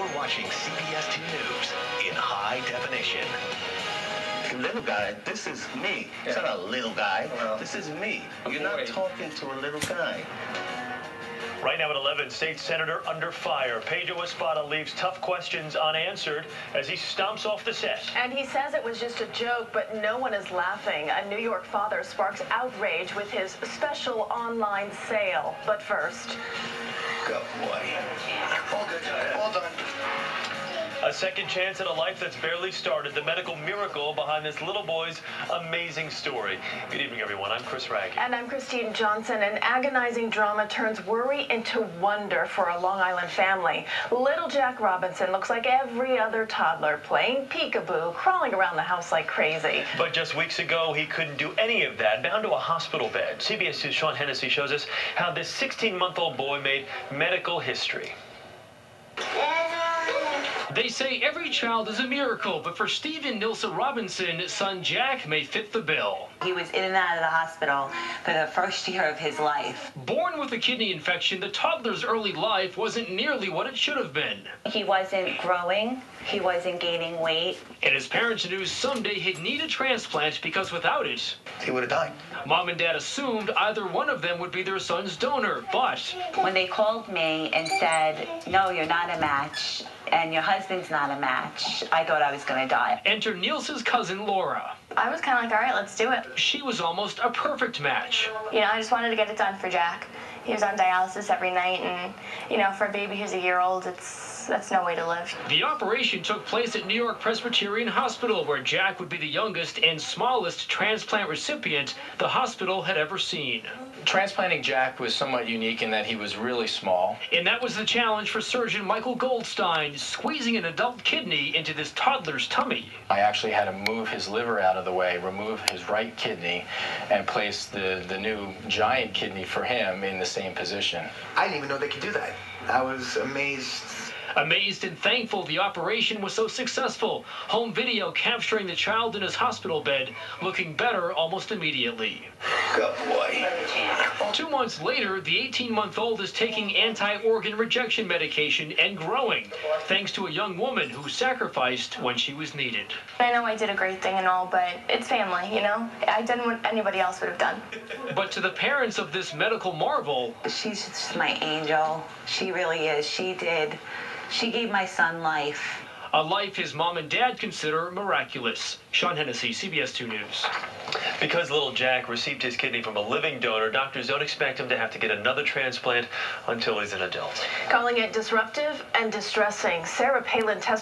You're watching CBS 2 News in high definition. Little guy, this is me. It's not a little guy. Well, this is me. You're not talking to a little guy. Right now at 11, State Senator under fire. Pedro Espada leaves tough questions unanswered as he stomps off the set. And he says it was just a joke, but no one is laughing. A New York father sparks outrage with his special online sale. But first... Good boy. All good. All done. A second chance at a life that's barely started. The medical miracle behind this little boy's amazing story. Good evening, everyone. I'm Chris Ragg. And I'm Christine Johnson. An agonizing drama turns worry into wonder for a Long Island family. Little Jack Robinson looks like every other toddler, playing peekaboo, crawling around the house like crazy. But just weeks ago, he couldn't do any of that, bound to a hospital bed. CBS 2's Sean Hennessy shows us how this 16-month-old boy made medical history. They say every child is a miracle, but for Stephen Nilsa Robinson, son Jack may fit the bill. He was in and out of the hospital for the first year of his life. Born with a kidney infection, the toddler's early life wasn't nearly what it should have been. He wasn't growing. He wasn't gaining weight. And his parents knew someday he'd need a transplant because without it, He would have died. Mom and Dad assumed either one of them would be their son's donor. But When they called me and said, no, you're not a match, and your husband's not a match, I thought I was going to die. enter Nilsa's cousin Laura. I was kind of like, all right, let's do it. She was almost a perfect match. You know, I just wanted to get it done for Jack. He was on dialysis every night, and, you know, for a baby who's a year old, that's no way to live. The operation took place at New York Presbyterian Hospital, where Jack would be the youngest and smallest transplant recipient the hospital had ever seen. Transplanting Jack was somewhat unique in that he was really small. And that was the challenge for surgeon Michael Goldstein, squeezing an adult kidney into this toddler's tummy. I actually had to move his liver out of the way, remove his right kidney, and place the new giant kidney for him in the same position. I didn't even know they could do that. I was amazed. Amazed and thankful the operation was so successful. Home video capturing the child in his hospital bed, looking better almost immediately. Good boy. 2 months later, the 18-month-old is taking anti-organ rejection medication and growing, thanks to a young woman who sacrificed when she was needed. I know I did a great thing and all, but it's family, you know? I did what anybody else would have done. But to the parents of this medical marvel, She's just my angel. She really is. She gave my son life. a life his mom and dad consider miraculous. Sean Hennessy, CBS 2 News. Because little Jack received his kidney from a living donor, doctors don't expect him to have to get another transplant until he's an adult. Calling it disruptive and distressing, Sarah Palin testified